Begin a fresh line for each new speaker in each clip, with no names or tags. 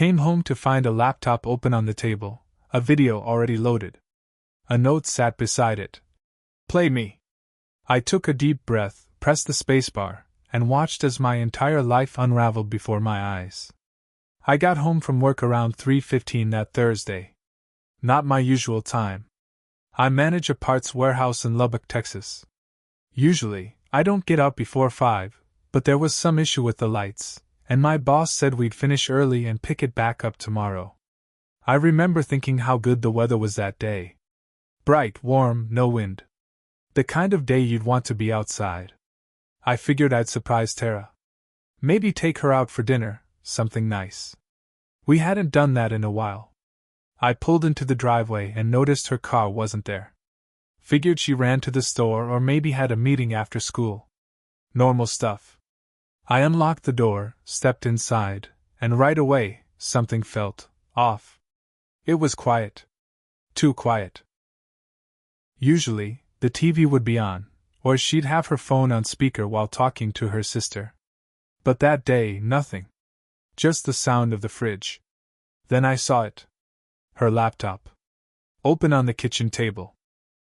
came home to find a laptop open on the table, a video already loaded. A note sat beside it. Play me. I took a deep breath, pressed the spacebar, and watched as my entire life unraveled before my eyes. I got home from work around 3:15 that Thursday. Not my usual time. I manage a parts warehouse in Lubbock, Texas. Usually, I don't get out before 5, but there was some issue with the lights, and my boss said we'd finish early and pick it back up tomorrow. I remember thinking how good the weather was that day. Bright, warm, no wind. The kind of day you'd want to be outside. I figured I'd surprise Tara. Maybe take her out for dinner, something nice. We hadn't done that in a while. I pulled into the driveway and noticed her car wasn't there. Figured she ran to the store or maybe had a meeting after school. Normal stuff. I unlocked the door, stepped inside, and right away, something felt off. It was quiet. Too quiet. Usually, the TV would be on, or she'd have her phone on speaker while talking to her sister. But that day, nothing. Just the sound of the fridge. Then I saw it. Her laptop. Open on the kitchen table.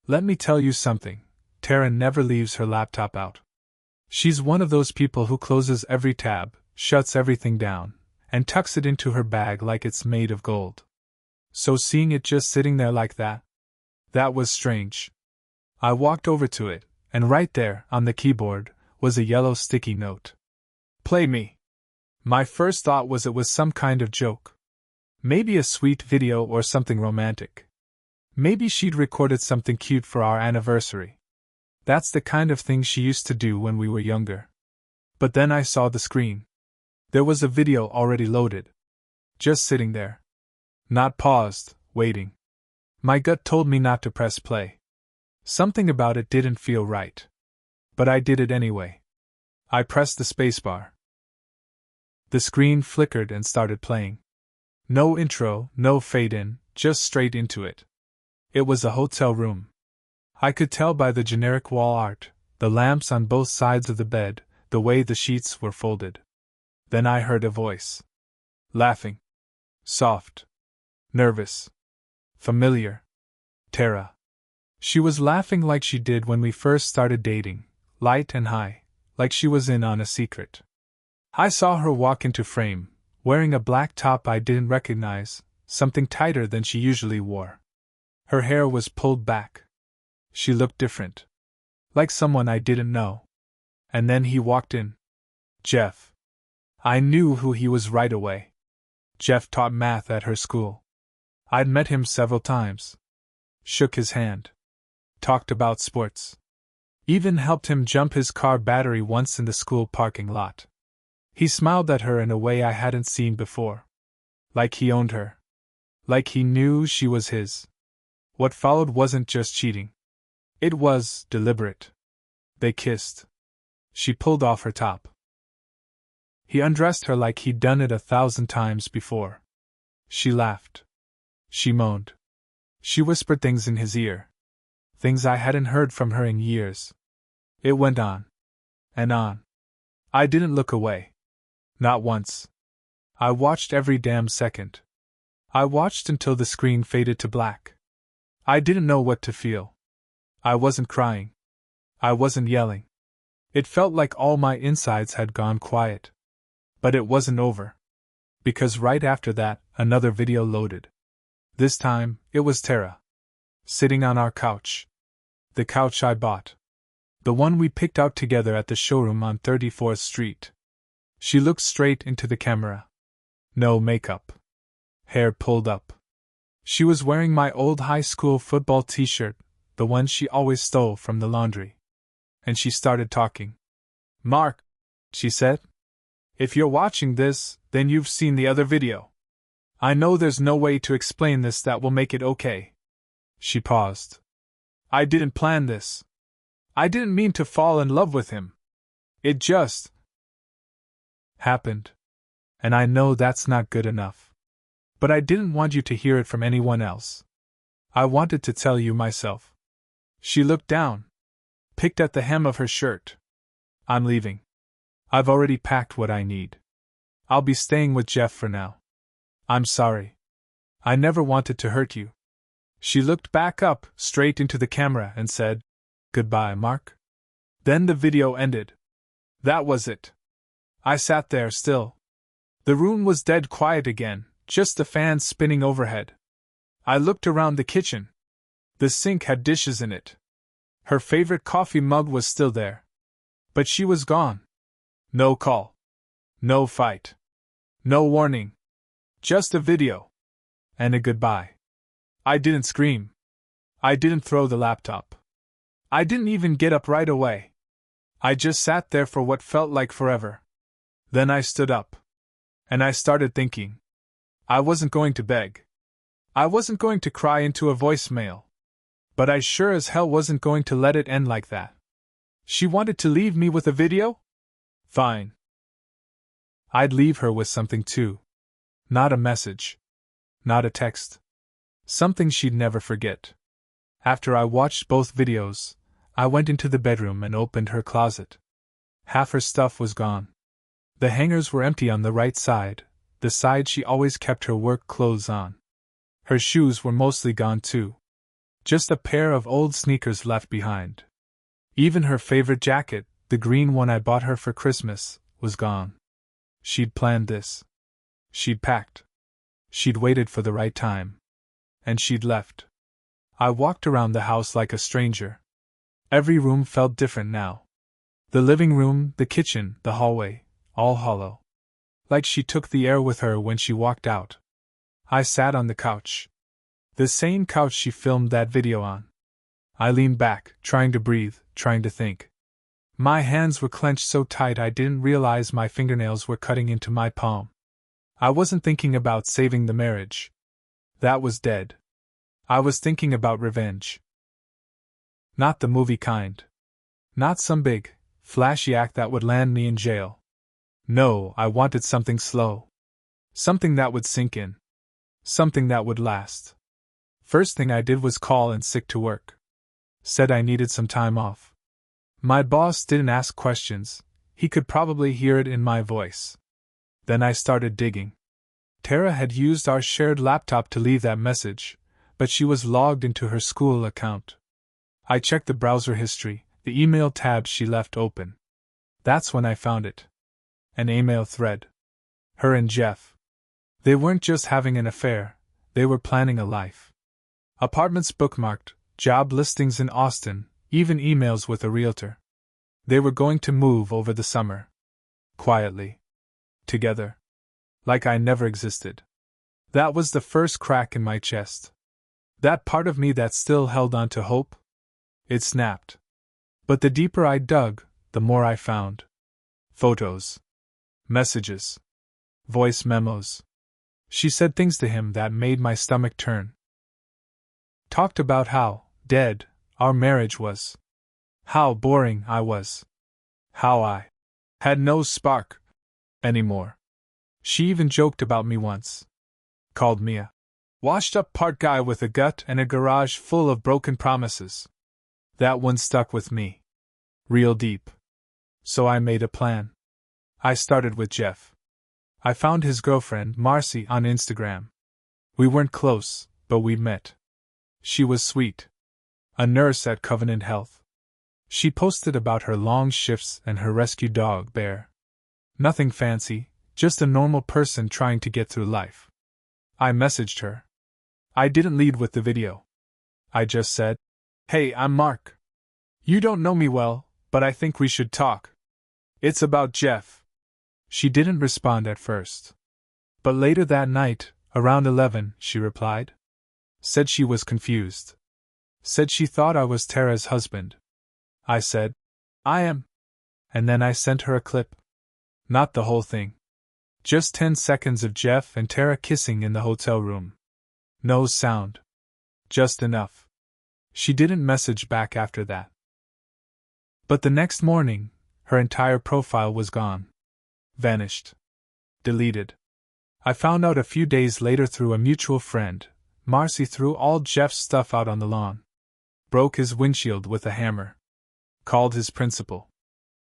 Let me tell you something, Tara never leaves her laptop out. She's one of those people who closes every tab, shuts everything down, and tucks it into her bag like it's made of gold. So seeing it just sitting there like that was strange. I walked over to it, and right there, on the keyboard, was a yellow sticky note. Play me. My first thought was it was some kind of joke. Maybe a sweet video or something romantic. Maybe she'd recorded something cute for our anniversary. That's the kind of thing she used to do when we were younger. But then I saw the screen. There was a video already loaded. Just sitting there. Not paused, waiting. My gut told me not to press play. Something about it didn't feel right. But I did it anyway. I pressed the spacebar. The screen flickered and started playing. No intro, no fade-in, just straight into it. It was a hotel room. I could tell by the generic wall art, the lamps on both sides of the bed, the way the sheets were folded. Then I heard a voice. Laughing. Soft. Nervous. Familiar. Tara. She was laughing like she did when we first started dating, light and high, like she was in on a secret. I saw her walk into frame, wearing a black top I didn't recognize, something tighter than she usually wore. Her hair was pulled back. She looked different. Like someone I didn't know. And then he walked in. Jeff. I knew who he was right away. Jeff taught math at her school. I'd met him several times. Shook his hand. Talked about sports. Even helped him jump his car battery once in the school parking lot. He smiled at her in a way I hadn't seen before. Like he owned her. Like he knew she was his. What followed wasn't just cheating. It was deliberate. They kissed. She pulled off her top. He undressed her like he'd done it 1,000 times before. She laughed. She moaned. She whispered things in his ear. Things I hadn't heard from her in years. It went on. And on. I didn't look away. Not once. I watched every damn second. I watched until the screen faded to black. I didn't know what to feel. I wasn't crying. I wasn't yelling. It felt like all my insides had gone quiet. But it wasn't over. Because right after that, another video loaded. This time, it was Tara. Sitting on our couch. The couch I bought. The one we picked out together at the showroom on 34th Street. She looked straight into the camera. No makeup. Hair pulled up. She was wearing my old high school football t-shirt, the one she always stole from the laundry. And she started talking. Mark, she said. If you're watching this, then you've seen the other video. I know there's no way to explain this that will make it okay. She paused. I didn't plan this. I didn't mean to fall in love with him. It just happened. And I know that's not good enough. But I didn't want you to hear it from anyone else. I wanted to tell you myself. She looked down. Picked at the hem of her shirt. I'm leaving. I've already packed what I need. I'll be staying with Jeff for now. I'm sorry. I never wanted to hurt you. She looked back up, straight into the camera, and said, "Goodbye, Mark." Then the video ended. That was it. I sat there still. The room was dead quiet again, just the fan spinning overhead. I looked around the kitchen. The sink had dishes in it. Her favorite coffee mug was still there. But she was gone. No call. No fight. No warning. Just a video. And a goodbye. I didn't scream. I didn't throw the laptop. I didn't even get up right away. I just sat there for what felt like forever. Then I stood up. And I started thinking. I wasn't going to beg. I wasn't going to cry into a voicemail. But I sure as hell wasn't going to let it end like that. She wanted to leave me with a video? Fine. I'd leave her with something too. Not a message. Not a text. Something she'd never forget. After I watched both videos, I went into the bedroom and opened her closet. Half her stuff was gone. The hangers were empty on the right side, the side she always kept her work clothes on. Her shoes were mostly gone too. Just a pair of old sneakers left behind. Even her favorite jacket, the green one I bought her for Christmas, was gone. She'd planned this. She'd packed. She'd waited for the right time. And she'd left. I walked around the house like a stranger. Every room felt different now. The living room, the kitchen, the hallway, all hollow. Like she took the air with her when she walked out. I sat on the couch. The same couch she filmed that video on. I leaned back, trying to breathe, trying to think. My hands were clenched so tight I didn't realize my fingernails were cutting into my palm. I wasn't thinking about saving the marriage. That was dead. I was thinking about revenge. Not the movie kind. Not some big, flashy act that would land me in jail. No, I wanted something slow. Something that would sink in. Something that would last. First thing I did was call in sick to work. Said I needed some time off. My boss didn't ask questions, he could probably hear it in my voice. Then I started digging. Tara had used our shared laptop to leave that message, but she was logged into her school account. I checked the browser history, the email tabs she left open. That's when I found it. An email thread. Her and Jeff. They weren't just having an affair, they were planning a life. Apartments bookmarked, job listings in Austin, even emails with a realtor. They were going to move over the summer. Quietly. Together. Like I never existed. That was the first crack in my chest. That part of me that still held on to hope? It snapped. But the deeper I dug, the more I found. Photos. Messages. Voice memos. She said things to him that made my stomach turn. Talked about how dead our marriage was. How boring I was. How I had no spark anymore. She even joked about me once. Called me a washed-up part guy with a gut and a garage full of broken promises. That one stuck with me. Real deep. So I made a plan. I started with Jeff. I found his girlfriend, Marcy, on Instagram. We weren't close, but we met. She was sweet. A nurse at Covenant Health. She posted about her long shifts and her rescue dog, Bear. Nothing fancy, just a normal person trying to get through life. I messaged her. I didn't lead with the video. I just said, "Hey, I'm Mark. You don't know me well, but I think we should talk. It's about Jeff." She didn't respond at first. But later that night, around 11, she replied. Said she was confused. Said she thought I was Tara's husband. I said, "I am." And then I sent her a clip. Not the whole thing. Just 10 seconds of Jeff and Tara kissing in the hotel room. No sound. Just enough. She didn't message back after that. But the next morning, her entire profile was gone. Vanished. Deleted. I found out a few days later through a mutual friend. Marcy threw all Jeff's stuff out on the lawn. Broke his windshield with a hammer. Called his principal.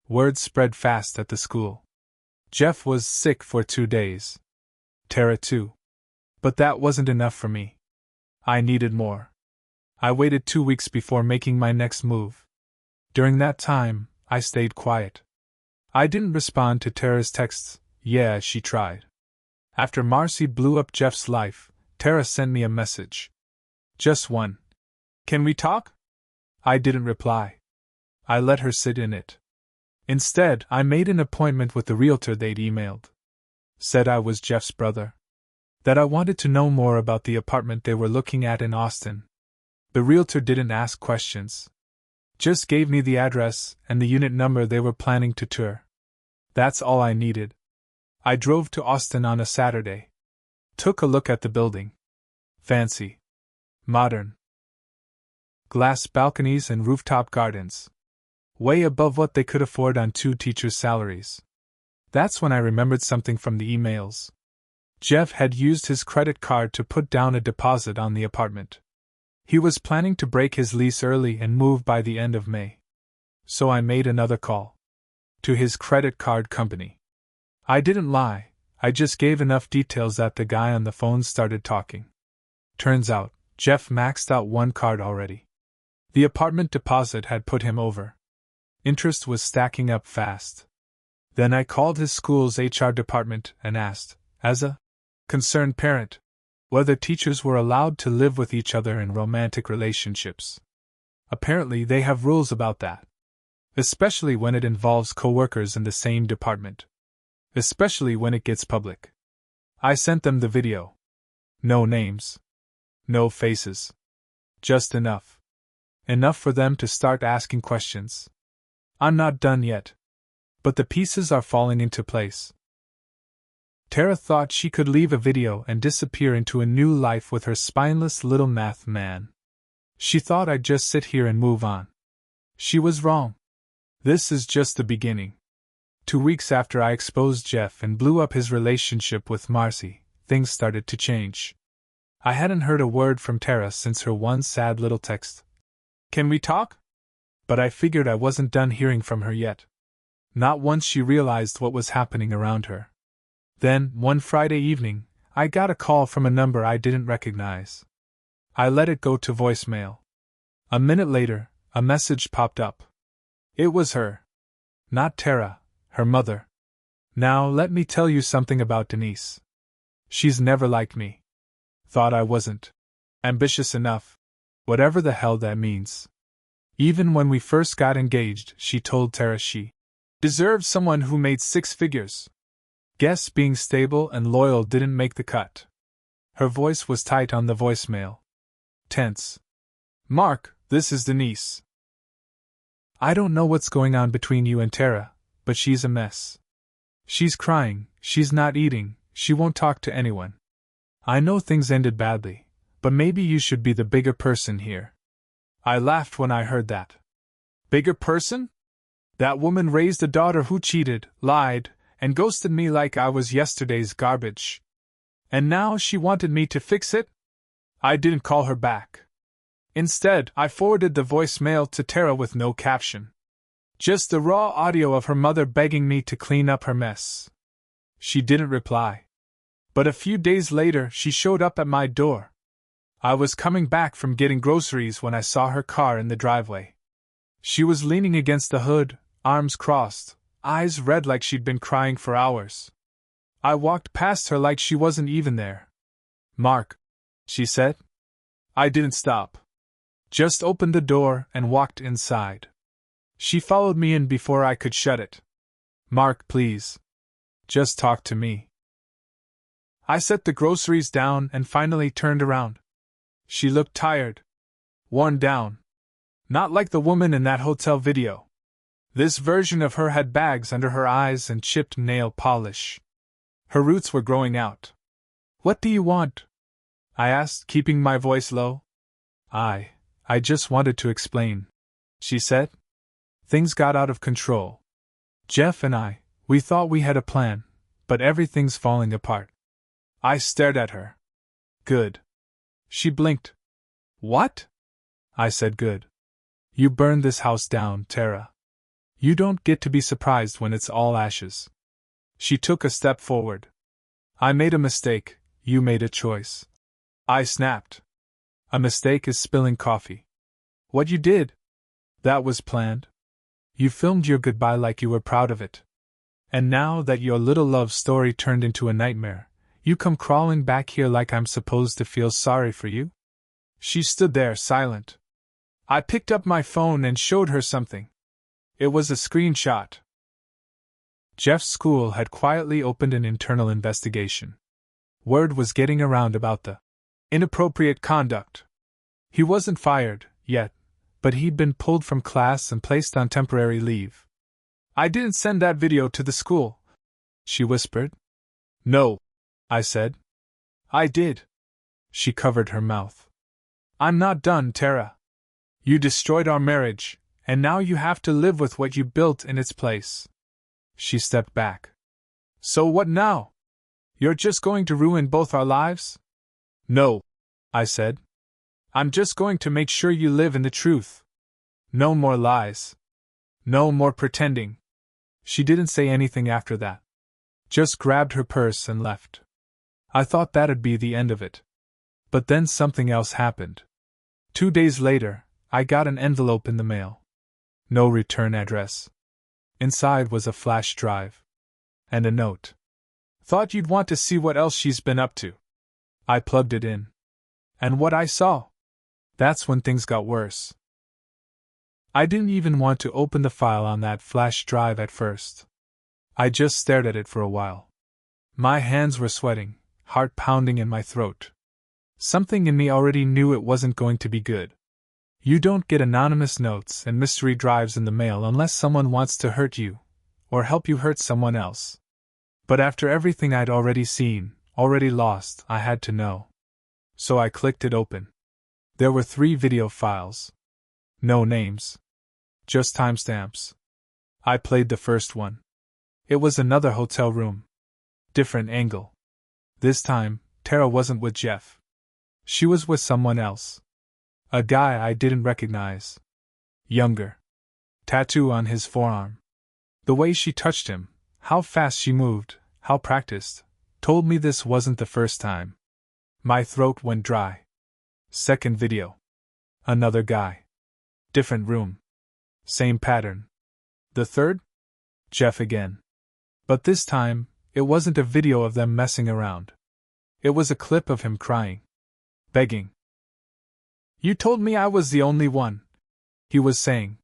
Word spread fast at the school. Jeff was sick for 2 days. Tara too. But that wasn't enough for me. I needed more. I waited 2 weeks before making my next move. During that time, I stayed quiet. I didn't respond to Tara's texts. Yeah, she tried. After Marcy blew up Jeff's life, Tara sent me a message. Just one. Can we talk? I didn't reply. I let her sit in it. Instead, I made an appointment with the realtor they'd emailed. Said I was Jeff's brother. That I wanted to know more about the apartment they were looking at in Austin. The realtor didn't ask questions. Just gave me the address and the unit number they were planning to tour. That's all I needed. I drove to Austin on a Saturday. Took a look at the building. Fancy. Modern. Glass balconies and rooftop gardens. Way above what they could afford on 2 teachers' salaries. That's when I remembered something from the emails. Jeff had used his credit card to put down a deposit on the apartment. He was planning to break his lease early and move by the end of May. So I made another call. To his credit card company. I didn't lie, I just gave enough details that the guy on the phone started talking. Turns out, Jeff maxed out one card already. The apartment deposit had put him over. Interest was stacking up fast. Then I called his school's HR department and asked, as a concerned parent, whether teachers were allowed to live with each other in romantic relationships. Apparently they have rules about that. Especially when it involves coworkers in the same department. Especially when it gets public. I sent them the video. No names. No faces. Just enough. Enough for them to start asking questions. I'm not done yet. But the pieces are falling into place. Tara thought she could leave a video and disappear into a new life with her spineless little math man. She thought I'd just sit here and move on. She was wrong. This is just the beginning. 2 weeks after I exposed Jeff and blew up his relationship with Marcy, things started to change. I hadn't heard a word from Tara since her one sad little text. Can we talk? But I figured I wasn't done hearing from her yet. Not once she realized what was happening around her. Then, one Friday evening, I got a call from a number I didn't recognize. I let it go to voicemail. A minute later, a message popped up. It was her. Not Tara, her mother. Now let me tell you something about Denise. She's never liked me. Thought I wasn't ambitious enough. Whatever the hell that means. Even when we first got engaged, she told Tara she deserved someone who made 6 figures. Guess being stable and loyal didn't make the cut. Her voice was tight on the voicemail. Tense. Mark, this is Denise. I don't know what's going on between you and Tara, but she's a mess. She's crying, she's not eating, she won't talk to anyone. I know things ended badly, but maybe you should be the bigger person here. I laughed when I heard that. Bigger person? That woman raised a daughter who cheated, lied, and ghosted me like I was yesterday's garbage. And now she wanted me to fix it? I didn't call her back. Instead, I forwarded the voicemail to Tara with no caption. Just the raw audio of her mother begging me to clean up her mess. She didn't reply. But a few days later, she showed up at my door. I was coming back from getting groceries when I saw her car in the driveway. She was leaning against the hood, arms crossed, eyes red like she'd been crying for hours. I walked past her like she wasn't even there. Mark, she said. I didn't stop. Just opened the door and walked inside. She followed me in before I could shut it. Mark, please. Just talk to me. I set the groceries down and finally turned around. She looked tired. Worn down. Not like the woman in that hotel video. This version of her had bags under her eyes and chipped nail polish. Her roots were growing out. What do you want? I asked, keeping my voice low. I just wanted to explain, she said. Things got out of control. Jeff and we thought we had a plan, but everything's falling apart. I stared at her. Good. She blinked. What? I said good. You burned this house down, Tara. You don't get to be surprised when it's all ashes. She took a step forward. I made a mistake. You made a choice. I snapped. A mistake is spilling coffee. What you did? That was planned. You filmed your goodbye like you were proud of it. And now that your little love story turned into a nightmare, you come crawling back here like I'm supposed to feel sorry for you? She stood there, silent. I picked up my phone and showed her something. It was a screenshot. Jeff's school had quietly opened an internal investigation. Word was getting around about the inappropriate conduct. He wasn't fired, yet, but he'd been pulled from class and placed on temporary leave. I didn't send that video to the school, she whispered. No, I said. I did. She covered her mouth. I'm not done, Tara. You destroyed our marriage, and now you have to live with what you built in its place. She stepped back. So what now? You're just going to ruin both our lives? No, I said. I'm just going to make sure you live in the truth. No more lies. No more pretending. She didn't say anything after that. Just grabbed her purse and left. I thought that'd be the end of it. But then something else happened. 2 days later, I got an envelope in the mail. No return address. Inside was a flash drive. And a note. Thought you'd want to see what else she's been up to. I plugged it in. And what I saw? That's when things got worse. I didn't even want to open the file on that flash drive at first. I just stared at it for a while. My hands were sweating, heart pounding in my throat. Something in me already knew it wasn't going to be good. You don't get anonymous notes and mystery drives in the mail unless someone wants to hurt you, or help you hurt someone else. But after everything I'd already seen, already lost, I had to know. So I clicked it open. There were 3 video files. No names. Just timestamps. I played the first one. It was another hotel room. Different angle. This time, Tara wasn't with Jeff. She was with someone else. A guy I didn't recognize. Younger. Tattoo on his forearm. The way she touched him, how fast she moved, how practiced, told me this wasn't the first time. My throat went dry. Second video. Another guy. Different room. Same pattern. The third? Jeff again. But this time, it wasn't a video of them messing around. It was a clip of him crying. Begging. You told me I was the only one, he was saying.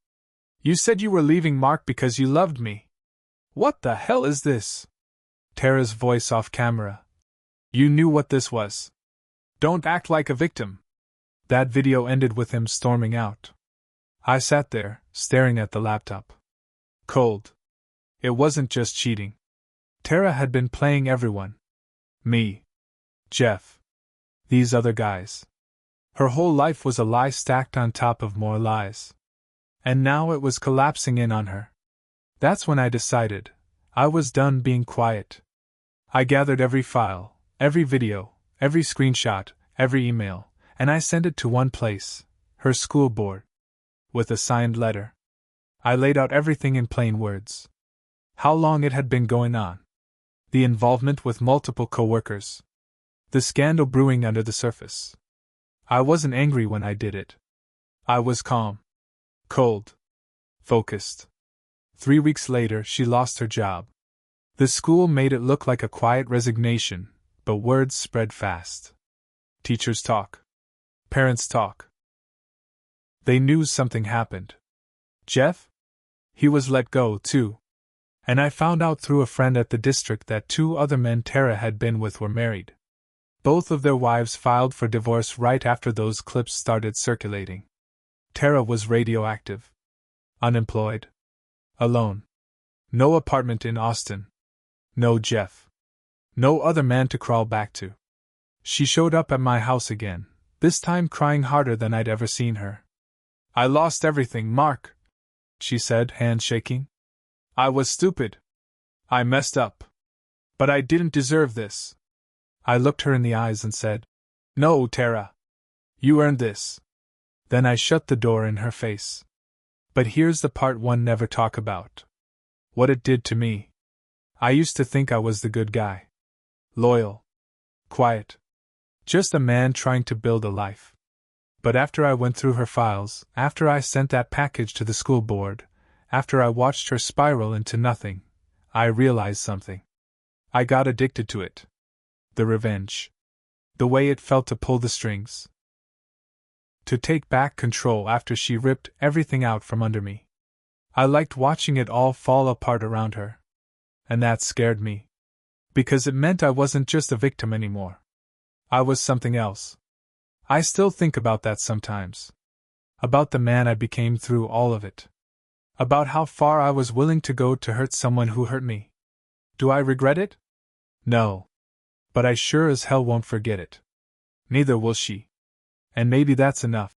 You said you were leaving Mark because you loved me. What the hell is this? Tara's voice off camera. You knew what this was. Don't act like a victim. That video ended with him storming out. I sat there, staring at the laptop. Cold. It wasn't just cheating. Tara had been playing everyone. Me. Jeff. These other guys. Her whole life was a lie stacked on top of more lies. And now it was collapsing in on her. That's when I decided I was done being quiet. I gathered every file, every video, every screenshot, every email, and I sent it to one place, her school board. With a signed letter. I laid out everything in plain words. How long it had been going on. The involvement with multiple co-workers. The scandal brewing under the surface. I wasn't angry when I did it. I was calm. Cold. Focused. 3 weeks later, she lost her job. The school made it look like a quiet resignation, but words spread fast. Teachers talk. Parents talk. They knew something happened. Jeff? He was let go, too. And I found out through a friend at the district that 2 other men Tara had been with were married. Both of their wives filed for divorce right after those clips started circulating. Tara was radioactive. Unemployed. Alone. No apartment in Austin. No Jeff. No other man to crawl back to. She showed up at my house again, this time crying harder than I'd ever seen her. I lost everything, Mark, she said, hands shaking. I was stupid. I messed up. But I didn't deserve this. I looked her in the eyes and said, No, Tara. You earned this. Then I shut the door in her face. But here's the part one never talk about. What it did to me. I used to think I was the good guy. Loyal. Quiet. Just a man trying to build a life. But after I went through her files, after I sent that package to the school board, after I watched her spiral into nothing, I realized something. I got addicted to it. The revenge. The way it felt to pull the strings. To take back control after she ripped everything out from under me. I liked watching it all fall apart around her. And that scared me. Because it meant I wasn't just a victim anymore. I was something else. I still think about that sometimes. About the man I became through all of it. About how far I was willing to go to hurt someone who hurt me. Do I regret it? No. But I sure as hell won't forget it. Neither will she. And maybe that's enough.